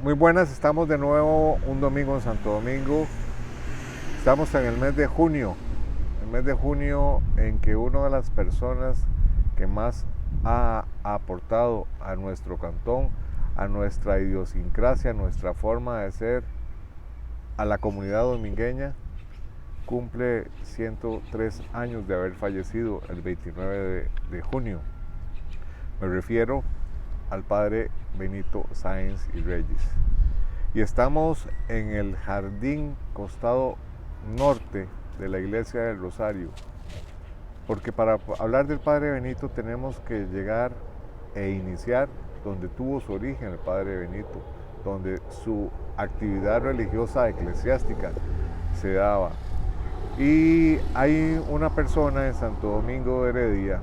Muy buenas, estamos de nuevo un domingo en Santo Domingo. Estamos en el mes de junio, en que una de las personas que más ha aportado a nuestro cantón, a nuestra idiosincrasia, a nuestra forma de ser, a la comunidad domingueña, cumple 103 años de haber fallecido el 29 de junio. Me refiero al padre Benito Sáenz y Reyes. Y estamos en el jardín costado norte de la iglesia del Rosario, porque para hablar del padre Benito tenemos que llegar e iniciar donde tuvo su origen el padre Benito, donde su actividad religiosa eclesiástica se daba. Y hay una persona en Santo Domingo de Heredia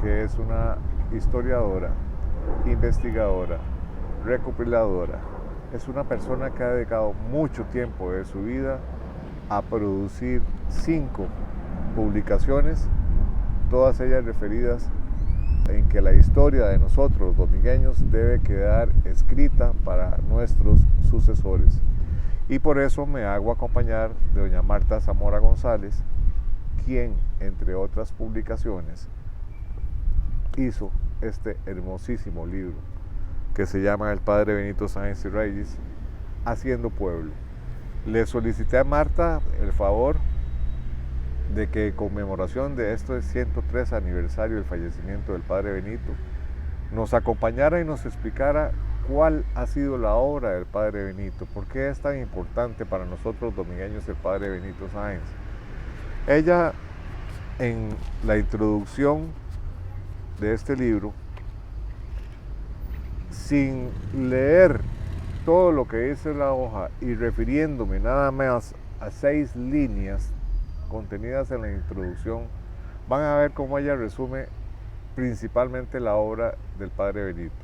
que es una historiadora, investigadora, recopiladora. Es una persona que ha dedicado mucho tiempo de su vida a producir 5 publicaciones, todas ellas referidas en que la historia de nosotros los domingueños debe quedar escrita para nuestros sucesores. Y por eso me hago acompañar de doña Marta Zamora González, quien, entre otras publicaciones, hizo este hermosísimo libro que se llama El padre Benito Sáenz y Reyes, Haciendo Pueblo. Le solicité a Marta el favor de que en conmemoración de este 103 aniversario del fallecimiento del padre Benito, nos acompañara y nos explicara cuál ha sido la obra del padre Benito, por qué es tan importante para nosotros domingueños el padre Benito Sáenz. Ella, en la introducción de este libro, sin leer todo lo que dice la hoja y refiriéndome nada más a 6 líneas contenidas en la introducción, van a ver cómo ella resume principalmente la obra del padre Benito.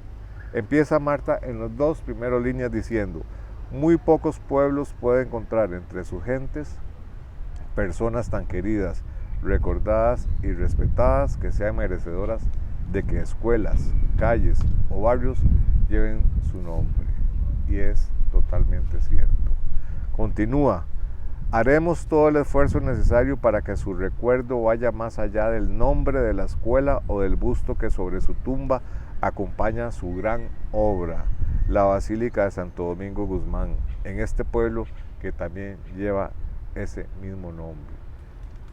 Empieza Marta en las 2 primeras líneas diciendo: muy pocos pueblos pueden encontrar entre sus gentes personas tan queridas, recordadas y respetadas que sean merecedoras de que escuelas, calles o barrios lleven su nombre. Y es totalmente cierto. Continúa: haremos todo el esfuerzo necesario para que su recuerdo vaya más allá del nombre de la escuela o del busto que sobre su tumba acompaña su gran obra, la Basílica de Santo Domingo Guzmán, en este pueblo que también lleva ese mismo nombre.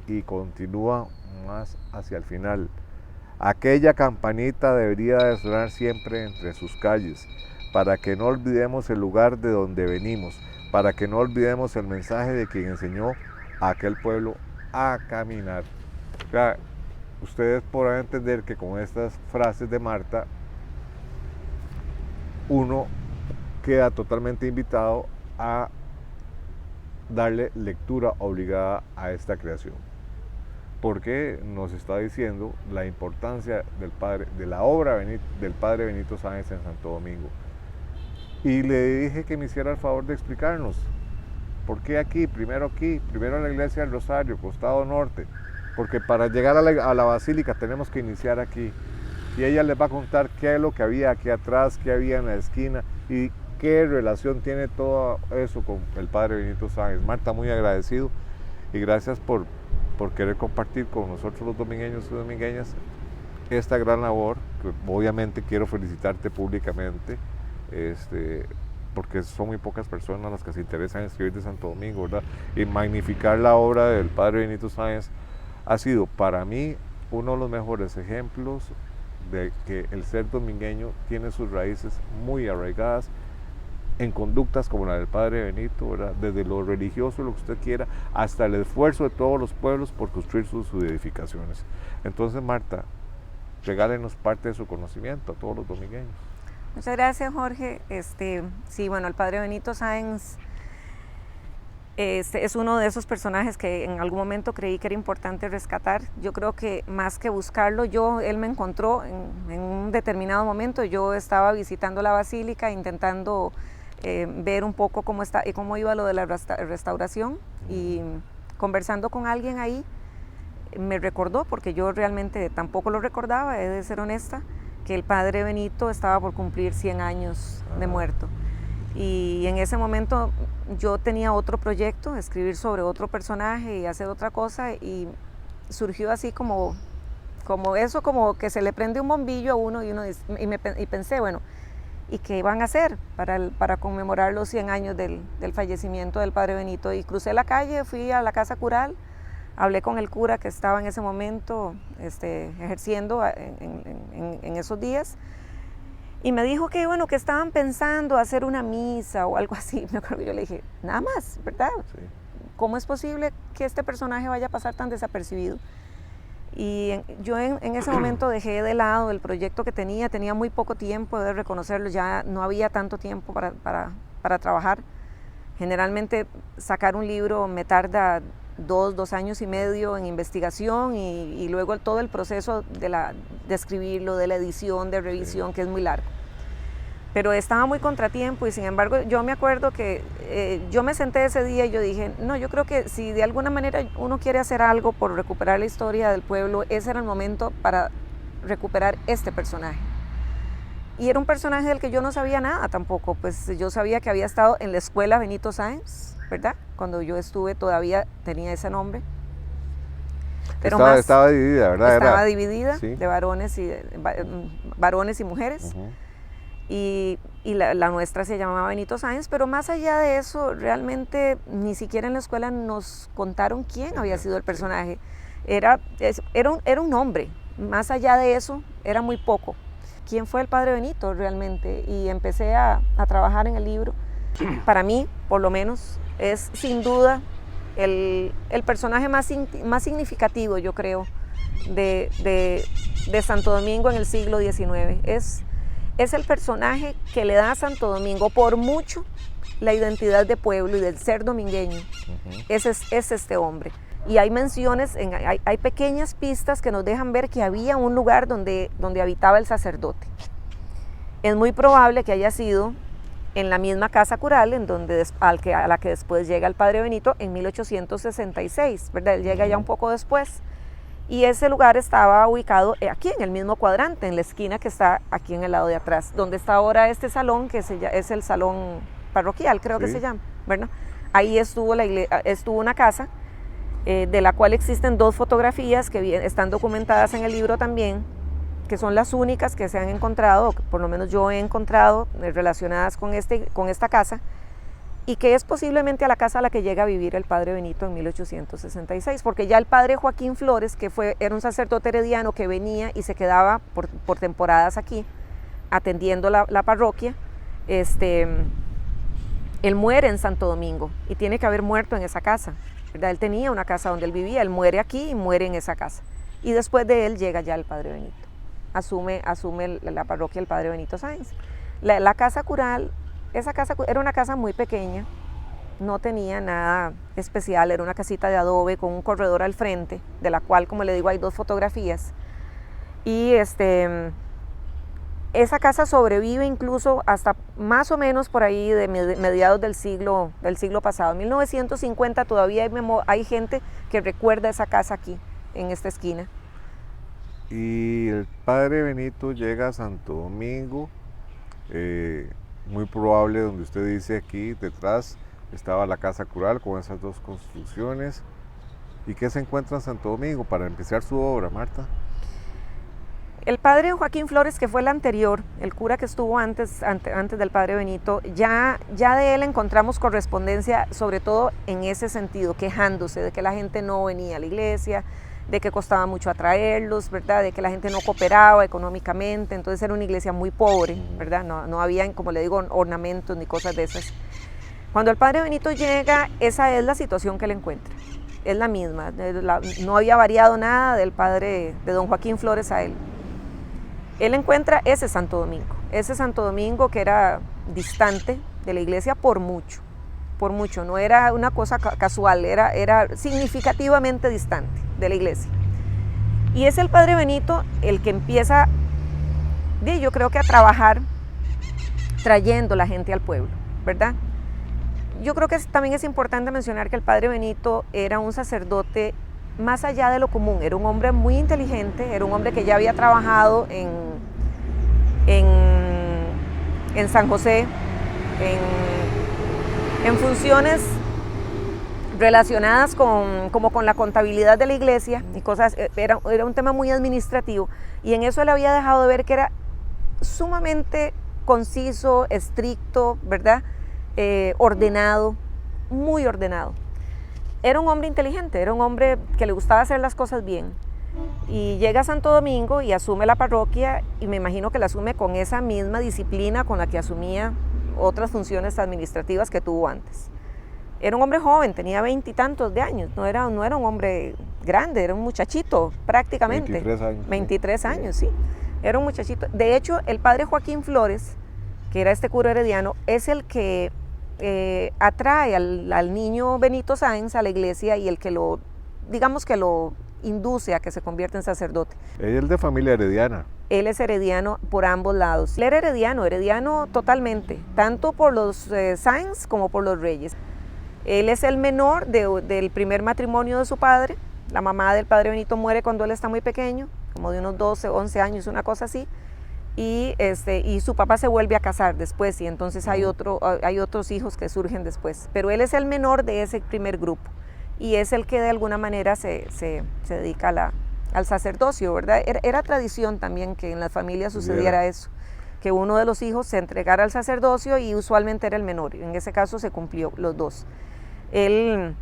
Y continúa más hacia el final: aquella campanita debería de sonar siempre entre sus calles, para que no olvidemos el lugar de donde venimos, para que no olvidemos el mensaje de quien enseñó a aquel pueblo a caminar. O sea, ustedes podrán entender que con estas frases de Marta, uno queda totalmente invitado a darle lectura obligada a esta creación, porque nos está diciendo la importancia de la obra del padre Benito Sáenz en Santo Domingo. Y le dije que me hiciera el favor de explicarnos por qué aquí, primero en la iglesia del Rosario, costado norte, porque para llegar a la basílica tenemos que iniciar aquí. Y ella les va a contar qué es lo que había aquí atrás, qué había en la esquina y qué relación tiene todo eso con el padre Benito Sáenz. Marta, muy agradecido y gracias por querer compartir con nosotros los domingueños y domingueñas esta gran labor, que obviamente quiero felicitarte públicamente, porque son muy pocas personas las que se interesan en escribir de Santo Domingo, ¿verdad? Y magnificar la obra del padre Benito Sáenz ha sido para mí uno de los mejores ejemplos de que el ser domingueño tiene sus raíces muy arraigadas en conductas como la del padre Benito, ¿verdad? Desde lo religioso, lo que usted quiera, hasta el esfuerzo de todos los pueblos por construir sus edificaciones. Entonces, Marta, regálenos parte de su conocimiento a todos los domingueños. Muchas gracias, Jorge. Sí, bueno, el padre Benito Sáenz es uno de esos personajes que en algún momento creí que era importante rescatar. Yo creo que más que buscarlo, él me encontró en un determinado momento. Yo estaba visitando la basílica, intentando ver un poco cómo iba lo de la restauración, y conversando con alguien ahí me recordó, porque yo realmente tampoco lo recordaba, he de ser honesta, que el padre Benito estaba por cumplir 100 años de muerto. Y en ese momento yo tenía otro proyecto, escribir sobre otro personaje y hacer otra cosa, y surgió así como eso, como que se le prende un bombillo a uno, y pensé, bueno, ¿y qué iban a hacer para conmemorar los 100 años del fallecimiento del padre Benito? Y crucé la calle, fui a la casa cural, hablé con el cura que estaba en ese momento ejerciendo en esos días, y me dijo que, bueno, que estaban pensando hacer una misa o algo así. Me acuerdo que yo le dije, nada más, ¿verdad? Sí. ¿Cómo es posible que este personaje vaya a pasar tan desapercibido? Y yo en ese momento dejé de lado el proyecto que tenía muy poco tiempo, de reconocerlo, ya no había tanto tiempo para trabajar. Generalmente sacar un libro me tarda 2 años y medio en investigación, y luego todo el proceso de escribirlo, de la edición, de revisión, que es muy largo. Pero estaba muy contratiempo, y sin embargo yo me acuerdo que yo me senté ese día y yo dije, no, yo creo que si de alguna manera uno quiere hacer algo por recuperar la historia del pueblo, ese era el momento para recuperar este personaje. Y era un personaje del que yo no sabía nada tampoco, pues yo sabía que había estado en la escuela Benito Sáenz, ¿verdad? Cuando yo estuve todavía tenía ese nombre. Pero estaba dividida, ¿verdad? Estaba dividida, ¿sí? De varones y mujeres. Uh-huh. Y la nuestra se llamaba Benito Sáenz, pero más allá de eso, realmente ni siquiera en la escuela nos contaron quién había sido el personaje. Era un nombre, más allá de eso, era muy poco. ¿Quién fue el padre Benito realmente? Y empecé a trabajar en el libro. Para mí, por lo menos, es sin duda el personaje más significativo, yo creo, de Santo Domingo en el siglo XIX. Es el personaje que le da a Santo Domingo por mucho la identidad de pueblo y del ser domingueño. Uh-huh. Es este hombre. Y hay menciones, hay pequeñas pistas que nos dejan ver que había un lugar donde habitaba el sacerdote. Es muy probable que haya sido en la misma casa cural a la que después llega el padre Benito en 1866, ¿verdad? Él llega ya un poco después. Y ese lugar estaba ubicado aquí en el mismo cuadrante, en la esquina que está aquí en el lado de atrás, donde está ahora este salón, que es el salón parroquial, creo que se llama, ¿verdad? Ahí estuvo una casa de la cual existen 2 fotografías que están documentadas en el libro también, que son las únicas que se han encontrado, o que por lo menos yo he encontrado relacionadas con esta casa, y que es posiblemente a la casa a la que llega a vivir el padre Benito en 1866, porque ya el padre Joaquín Flores, que era un sacerdote herediano que venía y se quedaba por temporadas aquí, atendiendo la parroquia, él muere en Santo Domingo, y tiene que haber muerto en esa casa, ¿verdad? Él tenía una casa donde él vivía, él muere aquí y muere en esa casa, y después de él llega ya el padre Benito, asume la parroquia el padre Benito Sáenz. La casa cural, esa casa era una casa muy pequeña, no tenía nada especial, era una casita de adobe con un corredor al frente, de la cual, como le digo, hay 2 fotografías. Y esa casa sobrevive incluso hasta más o menos por ahí de mediados del siglo pasado. En 1950 todavía hay gente que recuerda esa casa aquí, en esta esquina. Y el padre Benito llega a Santo Domingo, muy probable, donde usted dice aquí detrás estaba la casa cural con esas 2 construcciones. ¿Y qué se encuentra en Santo Domingo para empezar su obra, Marta? El padre Joaquín Flores, que fue el anterior, el cura que estuvo antes del padre Benito, ya de él encontramos correspondencia, sobre todo en ese sentido, quejándose de que la gente no venía a la iglesia, de que costaba mucho atraerlos, ¿verdad? De que la gente no cooperaba económicamente, entonces era una iglesia muy pobre, ¿verdad? No había, como le digo, ornamentos ni cosas de esas. Cuando el padre Benito llega, esa es la situación que él encuentra, es la misma, no había variado nada del padre, de don Joaquín Flores a él. Él encuentra ese Santo Domingo que era distante de la iglesia por mucho, no era una cosa casual, era significativamente distante de la iglesia. Y es el padre Benito el que empieza, yo creo que a trabajar trayendo la gente al pueblo, ¿verdad? Yo creo que también es importante mencionar que el padre Benito era un sacerdote más allá de lo común, era un hombre muy inteligente, era un hombre que ya había trabajado en San José, en funciones relacionadas como con la contabilidad de la iglesia y cosas. Era un tema muy administrativo, y en eso él había dejado de ver que era sumamente conciso, estricto, ¿verdad? Ordenado, muy ordenado. Era un hombre inteligente, era un hombre que le gustaba hacer las cosas bien. Y llega a Santo Domingo y asume la parroquia, y me imagino que la asume con esa misma disciplina con la que asumía otras funciones administrativas que tuvo antes. Era un hombre joven, tenía 20 y tantos de años, no era un hombre grande, era un muchachito prácticamente. 23 años. 23 años, sí. Era un muchachito. De hecho, el padre Joaquín Flores, que era este cura herediano, es el que atrae al niño Benito Sáenz a la iglesia, y el que digamos que lo induce a que se convierta en sacerdote. Ella es de familia herediana. Él es herediano por ambos lados. Él era herediano totalmente, tanto por los Sáenz como por los Reyes. Él es el menor del primer matrimonio de su padre. La mamá del padre Benito muere cuando él está muy pequeño, como de unos 12, 11 años, una cosa así. Y su papá se vuelve a casar después, y entonces hay otros hijos que surgen después. Pero él es el menor de ese primer grupo, y es el que de alguna manera se dedica al sacerdocio, ¿verdad? Era tradición también que en las familias sucediera eso, que uno de los hijos se entregara al sacerdocio, y usualmente era el menor. En ese caso se cumplió los dos. Él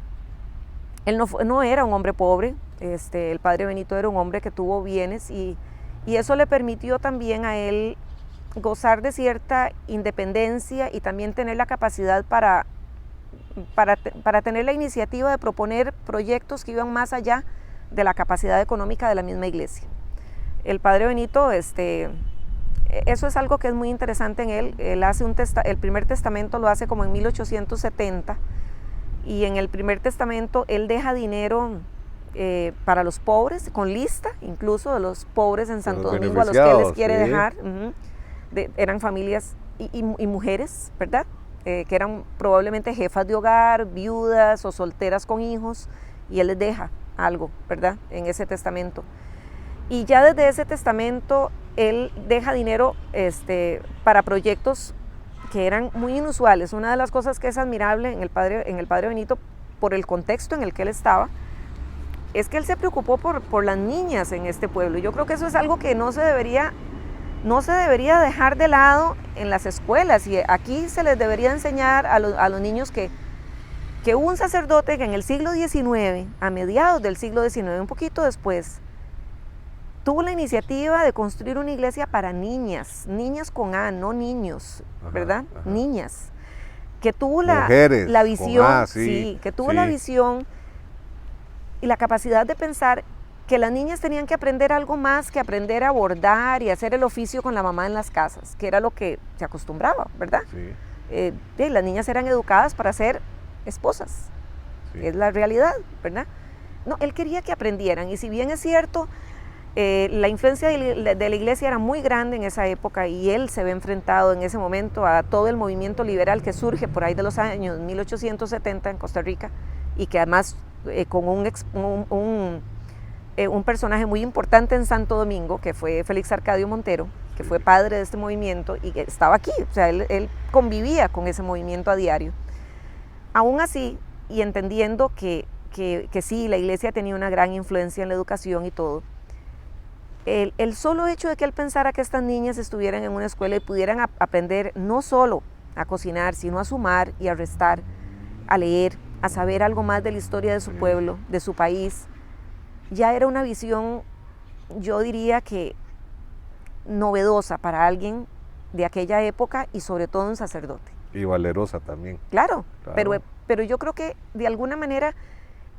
no era un hombre pobre. El padre Benito era un hombre que tuvo bienes, y eso le permitió también a él gozar de cierta independencia, y también tener la capacidad para tener la iniciativa de proponer proyectos que iban más allá de la capacidad económica de la misma iglesia. El padre Benito, eso es algo que es muy interesante en él. Él hace el primer testamento lo hace como en 1870, y en el primer testamento él deja dinero para los pobres, con lista incluso de los pobres en Santo Domingo, a los que él les quiere dejar. Eran familias y mujeres, ¿verdad? Que eran probablemente jefas de hogar, viudas o solteras con hijos, y él les deja algo, ¿verdad? En ese testamento. Y ya desde ese testamento él deja dinero para proyectos que eran muy inusuales. Una de las cosas que es admirable en el padre Benito, por el contexto en el que él estaba, es que él se preocupó por las niñas en este pueblo. Yo creo que eso es algo que no se debería dejar de lado en las escuelas, y aquí se les debería enseñar a los niños que hubo un sacerdote que en el siglo XIX, a mediados del siglo XIX, un poquito después, tuvo la iniciativa de construir una iglesia para niñas con A, no niños, ¿verdad? Ajá. Niñas, que tuvo la visión, con A, sí, que tuvo la visión y la capacidad de pensar que las niñas tenían que aprender algo más que aprender a bordar y hacer el oficio con la mamá en las casas, que era lo que se acostumbraba, ¿verdad? Sí. Las niñas eran educadas para ser esposas, sí. Es la realidad, ¿verdad? No, él quería que aprendieran, y si bien es cierto, la influencia de la iglesia era muy grande en esa época, y él se ve enfrentado en ese momento a todo el movimiento liberal que surge por ahí de los años 1870 en Costa Rica, y que además con un personaje muy importante en Santo Domingo, que fue Félix Arcadio Montero, que fue padre de este movimiento y que estaba aquí, o sea, él convivía con ese movimiento a diario. Aún así, y entendiendo que sí, la iglesia tenía una gran influencia en la educación y todo, el solo hecho de que él pensara que estas niñas estuvieran en una escuela y pudieran aprender no solo a cocinar, sino a sumar y a restar, a leer, a saber algo más de la historia de su pueblo, de su país, ya era una visión, yo diría que novedosa para alguien de aquella época, y sobre todo un sacerdote. Y valerosa también. Claro. Pero yo creo que de alguna manera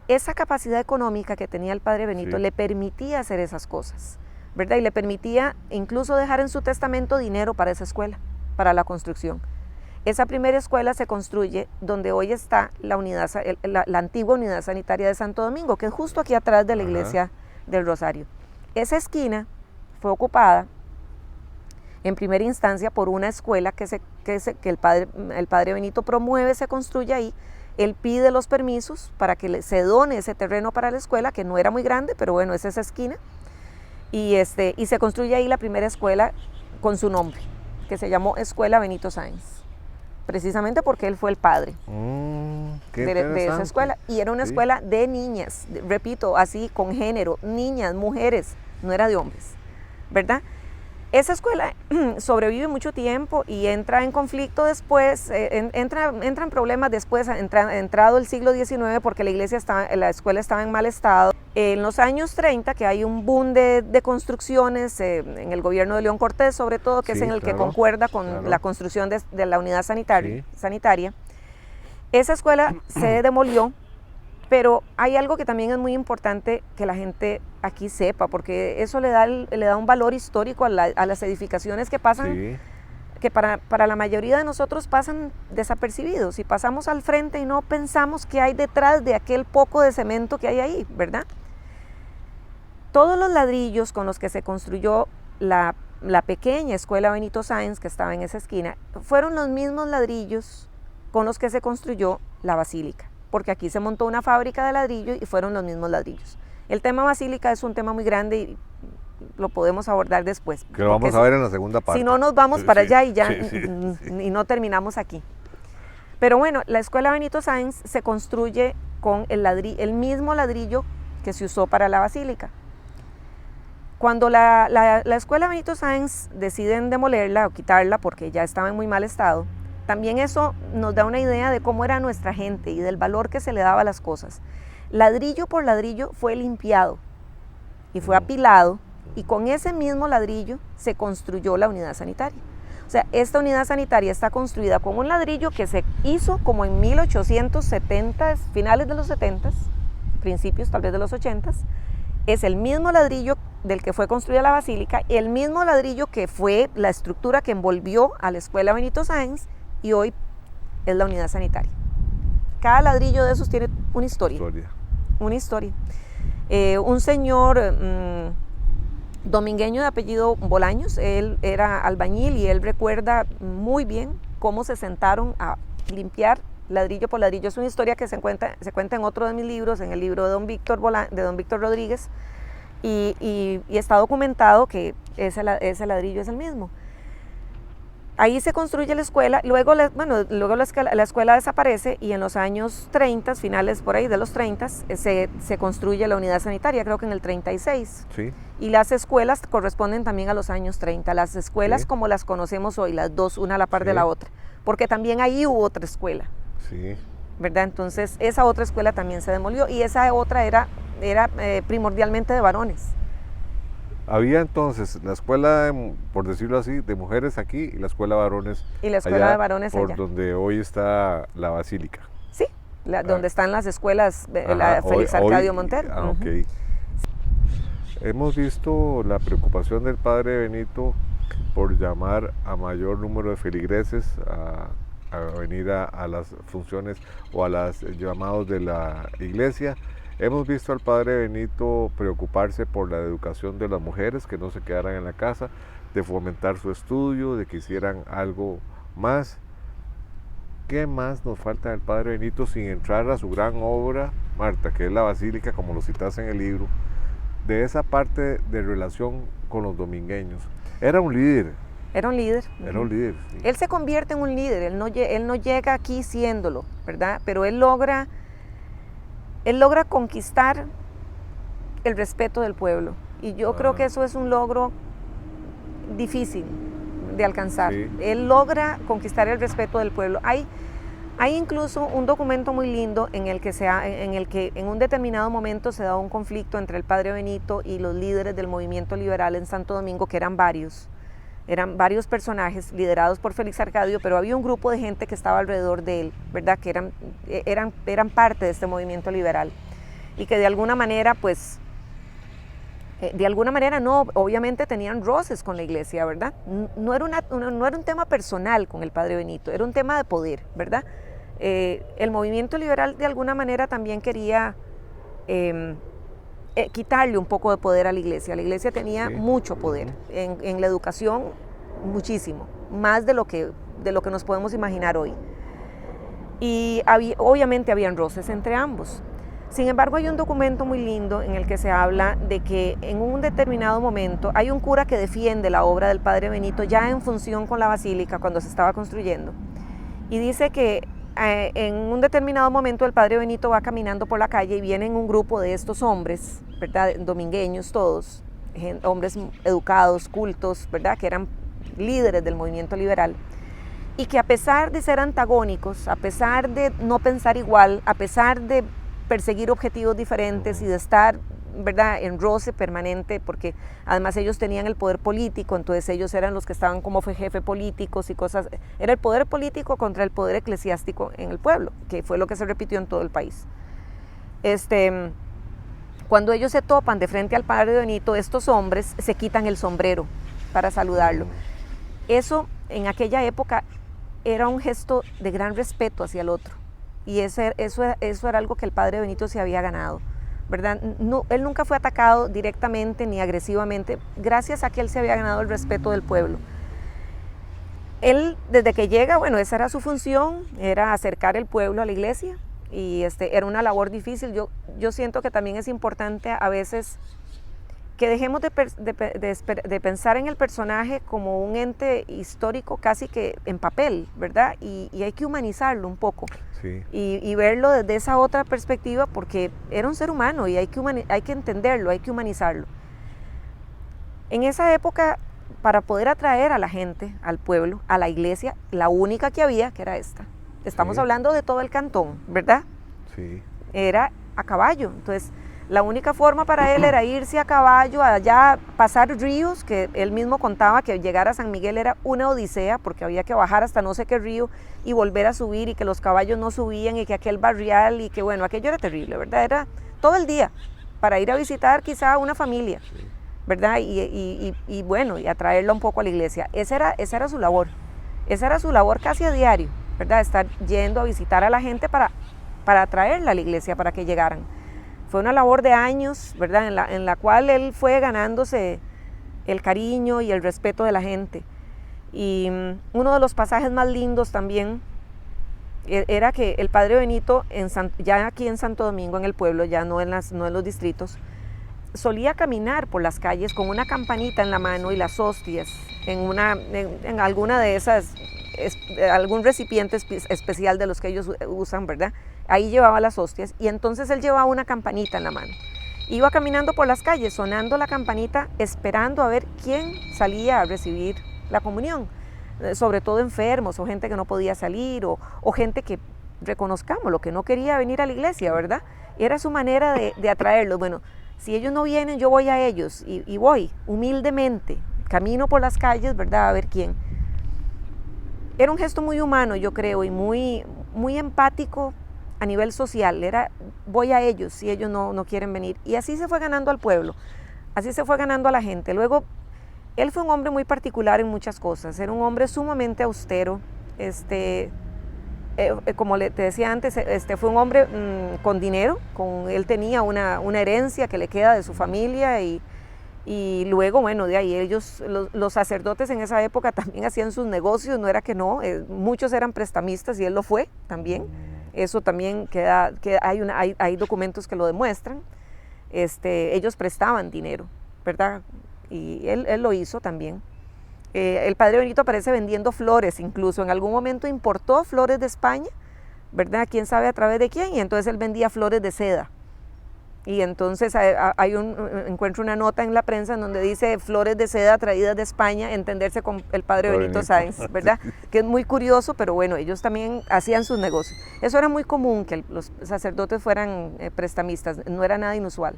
esa capacidad económica que tenía el padre Benito, sí, le permitía hacer esas cosas, ¿verdad? Y le permitía incluso dejar en su testamento dinero para esa escuela, para la construcción. Esa primera escuela se construye donde hoy está la antigua unidad sanitaria de Santo Domingo, que es justo aquí atrás de la iglesia del Rosario. Esa esquina fue ocupada en primera instancia por una escuela que el padre Benito promueve, se construye ahí. Él pide los permisos para que se done ese terreno para la escuela, que no era muy grande, pero bueno, es esa esquina. Y se construye ahí la primera escuela con su nombre, que se llamó Escuela Benito Sáenz. precisamente porque él fue el padre de esa escuela. Y era una escuela de niñas, repito, así con género, niñas, mujeres, no era de hombres, ¿verdad? Esa escuela sobrevive mucho tiempo y entra en conflicto después, entra en problemas después, entrado el siglo XIX, porque la escuela estaba en mal estado. En los años 30, que hay un boom de construcciones, en el gobierno de León Cortés sobre todo, que es en el que concuerda con la construcción de la unidad sanitaria, esa escuela se demolió. Pero hay algo que también es muy importante que la gente aquí sepa, porque eso le da un valor histórico a las edificaciones que pasan, que para la mayoría de nosotros pasan desapercibidos, y pasamos al frente y no pensamos qué hay detrás de aquel poco de cemento que hay ahí, ¿verdad? Todos los ladrillos con los que se construyó la pequeña escuela Benito Sáenz, que estaba en esa esquina, fueron los mismos ladrillos con los que se construyó la basílica, porque aquí se montó una fábrica de ladrillo y fueron los mismos ladrillos. El tema basílica es un tema muy grande y lo podemos abordar después. Que lo vamos a ver en la segunda parte. Si no, nos vamos para allá y ya y no terminamos aquí. Pero bueno, la escuela Benito Sáenz se construye con el mismo ladrillo que se usó para la basílica. Cuando la escuela Benito Sáenz deciden demolerla o quitarla porque ya estaba en muy mal estado, también eso nos da una idea de cómo era nuestra gente y del valor que se le daba a las cosas. Ladrillo por ladrillo fue limpiado y fue apilado, y con ese mismo ladrillo se construyó la unidad sanitaria. O sea, esta unidad sanitaria está construida con un ladrillo que se hizo como en 1870, finales de los 70, principios tal vez de los 80. Es el mismo ladrillo del que fue construida la basílica, el mismo ladrillo que fue la estructura que envolvió a la escuela Benito Sáenz, y hoy es la unidad sanitaria. Cada ladrillo de esos tiene una historia. Una historia. Un señor domingueño de apellido Bolaños, él era albañil y él recuerda muy bien cómo se sentaron a limpiar ladrillo por ladrillo. Es una historia que se cuenta en otro de mis libros, en el libro de don Víctor Rodríguez, y está documentado que ese ladrillo es el mismo. Ahí se construye la escuela, luego la escuela desaparece, y en los años 30, finales por ahí de los 30, se construye la unidad sanitaria, creo que en el 36. Sí. Y las escuelas corresponden también a los años 30, las escuelas como las conocemos hoy, las dos, una a la par de la otra, porque también ahí hubo otra escuela. Sí. ¿Verdad? Entonces esa otra escuela también se demolió, y esa otra era primordialmente de varones. Había entonces la escuela, por decirlo así, de mujeres aquí, y la escuela de varones y la escuela de varones por allá, donde hoy está la basílica. Sí, donde están las escuelas, la Félix Arcadio Montero. Okay. Hemos visto la preocupación del padre Benito por llamar a mayor número de feligreses a venir a las funciones o a los llamados de la iglesia. Hemos visto al padre Benito preocuparse por la educación de las mujeres, que no se quedaran en la casa, de fomentar su estudio, de que hicieran algo más. ¿Qué más nos falta del padre Benito sin entrar a su gran obra, Marta, que es la basílica, como lo citas en el libro, de esa parte de relación con los domingueños? Era un líder. Era un líder. Era un líder, sí. Él se convierte en un líder, él no llega aquí siéndolo, ¿verdad? Pero él logra conquistar el respeto del pueblo, y yo creo que eso es un logro difícil de alcanzar. Sí. Él logra conquistar el respeto del pueblo. Hay incluso un documento muy lindo en el que en un determinado momento se da un conflicto entre el padre Benito y los líderes del movimiento liberal en Santo Domingo, que eran varios personajes liderados por Félix Arcadio, pero había un grupo de gente que estaba alrededor de él, ¿verdad? Que eran parte de este movimiento liberal, y que de alguna manera, no, obviamente tenían roces con la iglesia, ¿verdad? No era un tema personal con el padre Benito, era un tema de poder, ¿verdad? El movimiento liberal de alguna manera también quería quitarle un poco de poder a la iglesia. La iglesia tenía mucho poder en la educación, muchísimo, más de lo que nos podemos imaginar hoy. Y obviamente habían roces entre ambos. Sin embargo, hay un documento muy lindo en el que se habla de que en un determinado momento hay un cura que defiende la obra del padre Benito ya en función con la basílica cuando se estaba construyendo, Y dice que en un determinado momento el padre Benito va caminando por la calle y vienen un grupo de estos hombres, ¿verdad? Domingueños todos, hombres educados, cultos, ¿verdad? Que eran líderes del movimiento liberal. Y que a pesar de ser antagónicos, a pesar de no pensar igual, a pesar de perseguir objetivos diferentes y de estar, ¿verdad?, en roce permanente, porque además ellos tenían el poder político, entonces ellos eran los que estaban como jefe políticos y cosas, era el poder político contra el poder eclesiástico en el pueblo, que fue lo que se repitió en todo el país. Cuando ellos se topan de frente al padre Benito, estos hombres se quitan el sombrero para saludarlo. Eso en aquella época era un gesto de gran respeto hacia el otro, y eso era algo que el padre Benito se había ganado, ¿verdad? No, él nunca fue atacado directamente ni agresivamente, gracias a que él se había ganado el respeto del pueblo. Él, desde que llega, bueno, esa era su función, era acercar el pueblo a la iglesia, y era una labor difícil. Yo siento que también es importante a veces que dejemos de pensar en el personaje como un ente histórico casi que en papel, ¿verdad? Y hay que humanizarlo un poco. Sí. Y verlo desde esa otra perspectiva, porque era un ser humano y hay que entenderlo, hay que humanizarlo. En esa época, para poder atraer a la gente, al pueblo, a la iglesia, la única que había, que era esta. Estamos hablando de todo el cantón, ¿verdad? Sí. Era a caballo. Entonces, la única forma para él era irse a caballo, allá pasar ríos, que él mismo contaba que llegar a San Miguel era una odisea, porque había que bajar hasta no sé qué río y volver a subir, y que los caballos no subían, y que aquel barrial, y que bueno, aquello era terrible, ¿verdad? Era todo el día para ir a visitar quizá a una familia, ¿verdad? Y bueno, y atraerla un poco a la iglesia. Esa era su labor. Esa era su labor casi a diario, ¿verdad? Estar yendo a visitar a la gente para atraerla a la iglesia, para que llegaran. Fue una labor de años, ¿verdad?, en la cual él fue ganándose el cariño y el respeto de la gente. Y uno de los pasajes más lindos también era que el padre Benito, ya aquí en Santo Domingo, en el pueblo, ya no en los distritos, solía caminar por las calles con una campanita en la mano y las hostias en alguna de esas, algún recipiente especial de los que ellos usan, ¿verdad? Ahí llevaba las hostias, y entonces él llevaba una campanita en la mano. Iba caminando por las calles sonando la campanita, esperando a ver quién salía a recibir la comunión, sobre todo enfermos o gente que no podía salir, o gente que, reconozcamos, lo que no quería venir a la iglesia, ¿verdad? Era su manera de atraerlos. Bueno, si ellos no vienen, yo voy a ellos, y voy humildemente, camino por las calles, ¿verdad?, a ver quién. Era un gesto muy humano, yo creo, y muy, muy empático a nivel social. Era, voy a ellos si ellos no quieren venir. Y así se fue ganando al pueblo, así se fue ganando a la gente. Luego, él fue un hombre muy particular en muchas cosas. Era un hombre sumamente austero. Como te decía antes, fue un hombre con dinero. Él tenía una herencia que le queda de su familia, y luego, bueno, de ahí los sacerdotes en esa época también hacían sus negocios, no era que no, muchos eran prestamistas y él lo fue también. Eso también hay documentos que lo demuestran. Ellos prestaban dinero, ¿verdad? Y él lo hizo también. El padre Benito aparece vendiendo flores, incluso en algún momento importó flores de España, ¿verdad? Quién sabe a través de quién, y entonces él vendía flores de seda. Y entonces encuentro una nota en la prensa en donde dice flores de seda traídas de España, entenderse con el padre Benito Sáenz, ¿verdad? Que es muy curioso, pero bueno, ellos también hacían sus negocios. Eso era muy común, que los sacerdotes fueran prestamistas, no era nada inusual.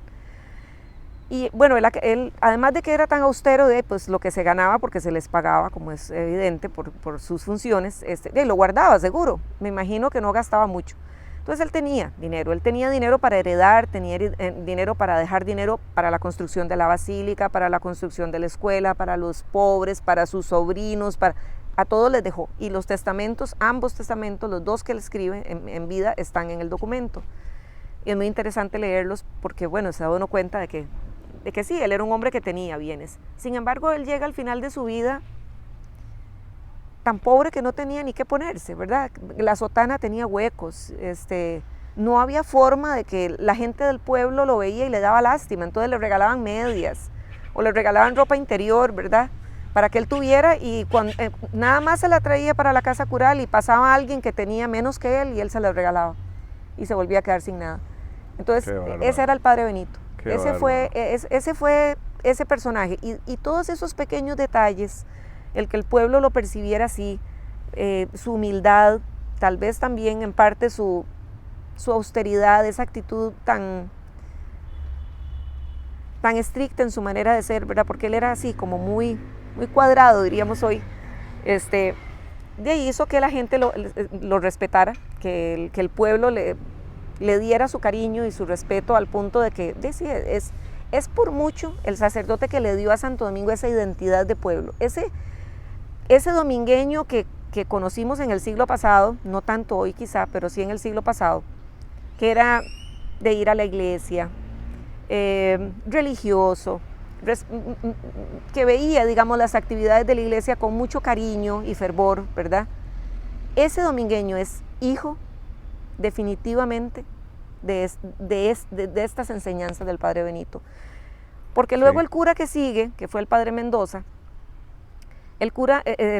Y bueno, él, además de que era tan austero, pues lo que se ganaba, porque se les pagaba, como es evidente, por sus funciones, lo guardaba seguro, me imagino que no gastaba mucho. Entonces él tenía dinero para heredar, tenía dinero para dejar dinero para la construcción de la basílica, para la construcción de la escuela, para los pobres, para sus sobrinos, a todos les dejó. Y los testamentos, ambos testamentos, los dos que él escribe en vida, están en el documento. Y es muy interesante leerlos porque, bueno, se da uno cuenta de que sí, él era un hombre que tenía bienes. Sin embargo, él llega al final de su vida tan pobre que no tenía ni qué ponerse, ¿verdad? La sotana tenía huecos, no había forma de que la gente del pueblo lo veía y le daba lástima, entonces le regalaban medias o le regalaban ropa interior, ¿verdad? para que él tuviera, y nada más se la traía para la casa cural y pasaba alguien que tenía menos que él y él se la regalaba y se volvía a quedar sin nada. Entonces ese era el Padre Benito. Ese fue ese personaje, y todos esos pequeños detalles, el que el pueblo lo percibiera así, su humildad, tal vez también en parte su austeridad, esa actitud tan estricta en su manera de ser, ¿verdad? Porque él era así como muy cuadrado, diríamos hoy. De ahí hizo que la gente lo respetara, que el pueblo le diera su cariño y su respeto, al punto de que es por mucho el sacerdote que le dio a Santo Domingo esa identidad de pueblo. Ese domingueño que conocimos en el siglo pasado, no tanto hoy quizá, pero sí en el siglo pasado, que era de ir a la iglesia, religioso, que veía, digamos, las actividades de la iglesia con mucho cariño y fervor, ¿verdad? Ese domingueño es hijo definitivamente de estas enseñanzas del Padre Benito. Porque luego el cura que sigue, que fue el Padre Mendoza, el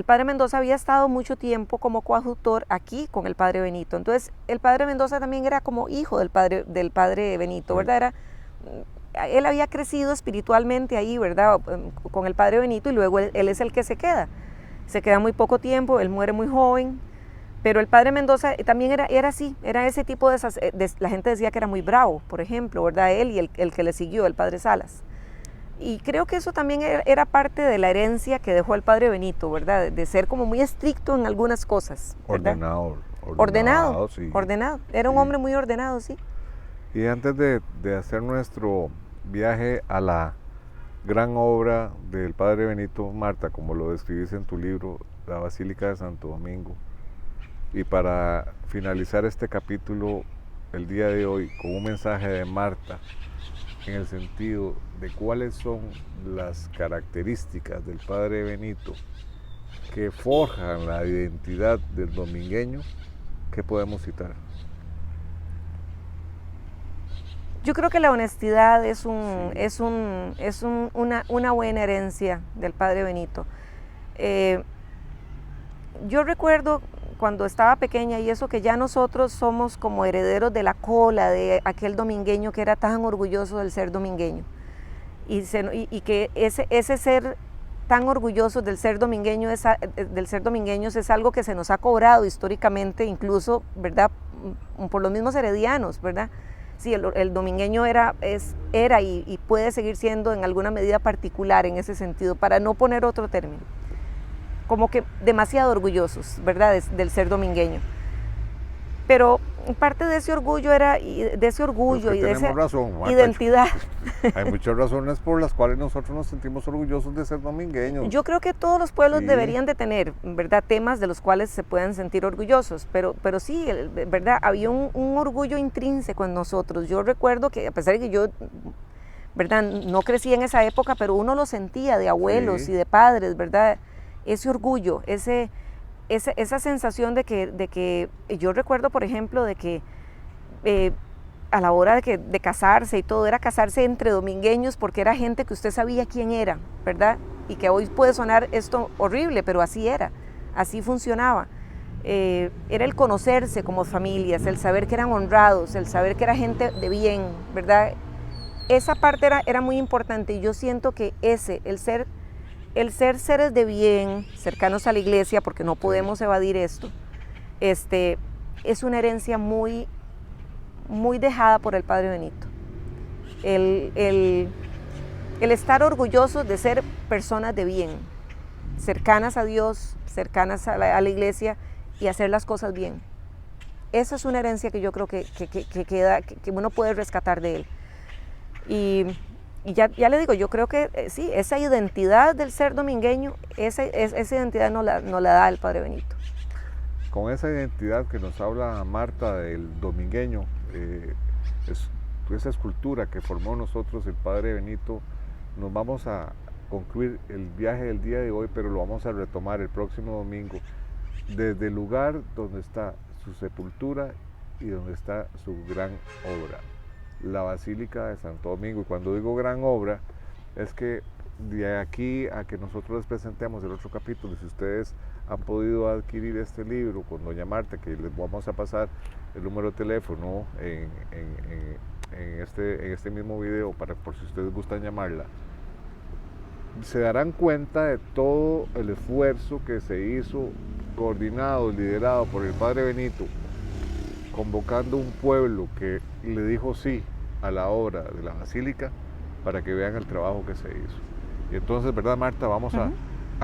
Padre Mendoza había estado mucho tiempo como coadjutor aquí con el Padre Benito. Entonces el Padre Mendoza también era como hijo del Padre Benito, ¿verdad? Él había crecido espiritualmente ahí, ¿verdad? Con el Padre Benito, y luego él es el que se queda muy poco tiempo, él muere muy joven. Pero el Padre Mendoza también era así, era ese tipo la gente decía que era muy bravo, por ejemplo, ¿verdad? Él y el que le siguió, el Padre Salas. Y creo que eso también era parte de la herencia que dejó el Padre Benito, ¿verdad? De ser como muy estricto en algunas cosas, ¿verdad? Ordenado, sí. Ordenado. Era un hombre muy ordenado, sí. Y antes de hacer nuestro viaje a la gran obra del Padre Benito, Marta, como lo describís en tu libro, La Basílica de Santo Domingo, y para finalizar este capítulo el día de hoy con un mensaje de Marta en el sentido de cuáles son las características del Padre Benito que forjan la identidad del domingueño, ¿qué podemos citar? Yo creo que la honestidad es una buena herencia del Padre Benito. Yo recuerdo cuando estaba pequeña, y eso que ya nosotros somos como herederos de la cola de aquel domingueño que era tan orgulloso del ser domingueño, y que ese ser tan orgulloso del ser domingueños es algo que se nos ha cobrado históricamente, incluso, ¿verdad?, por los mismos heredianos, ¿verdad? Sí, el domingueño era y puede seguir siendo en alguna medida particular en ese sentido, para no poner otro término, como que demasiado orgullosos, ¿verdad?, del ser domingueño. Pero parte de ese orgullo y de esa identidad. Hay muchas razones por las cuales nosotros nos sentimos orgullosos de ser domingueños. Yo creo que todos los pueblos deberían de tener, ¿verdad?, temas de los cuales se puedan sentir orgullosos, pero sí, ¿verdad?, había un orgullo intrínseco en nosotros. Yo recuerdo que, a pesar de que yo, ¿verdad?, no crecí en esa época, pero uno lo sentía de abuelos y de padres, ¿verdad?, ese orgullo, esa sensación de que yo recuerdo, por ejemplo, de que a la hora de casarse y todo, era casarse entre domingueños, porque era gente que usted sabía quién era, ¿verdad? Y que hoy puede sonar esto horrible, pero así era, así funcionaba. Era el conocerse como familias, el saber que eran honrados, el saber que era gente de bien, ¿verdad? Esa parte era muy importante, y yo siento que el ser seres de bien, cercanos a la iglesia, porque no podemos evadir esto, es una herencia muy, muy dejada por el Padre Benito. El estar orgullosos de ser personas de bien, cercanas a Dios, cercanas a la iglesia, y hacer las cosas bien. Esa es una herencia que yo creo que uno puede rescatar de él. Y ya le digo, yo creo que sí, esa identidad del ser domingueño, esa identidad no la da el Padre Benito. Con esa identidad que nos habla Marta del domingueño, esa escultura que formó nosotros el Padre Benito, nos vamos a concluir el viaje del día de hoy, pero lo vamos a retomar el próximo domingo, desde el lugar donde está su sepultura y donde está su gran obra, la Basílica de Santo Domingo. Y cuando digo gran obra, es que de aquí a que nosotros les presentemos el otro capítulo, si ustedes han podido adquirir este libro con doña Marta, que les vamos a pasar el número de teléfono en este mismo video para por si ustedes gustan llamarla, se darán cuenta de todo el esfuerzo que se hizo, coordinado, liderado por el padre Benito, convocando un pueblo que le dijo sí a la obra de la basílica, para que vean el trabajo que se hizo. Y entonces, ¿verdad, Marta? Vamos a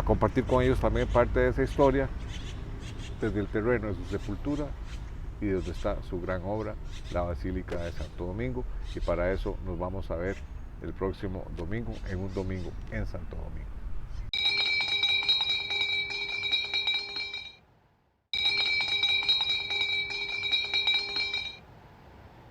compartir con ellos también parte de esa historia desde el terreno de su sepultura y desde está su gran obra, la Basílica de Santo Domingo. Y para eso nos vamos a ver el próximo domingo, en un domingo en Santo Domingo.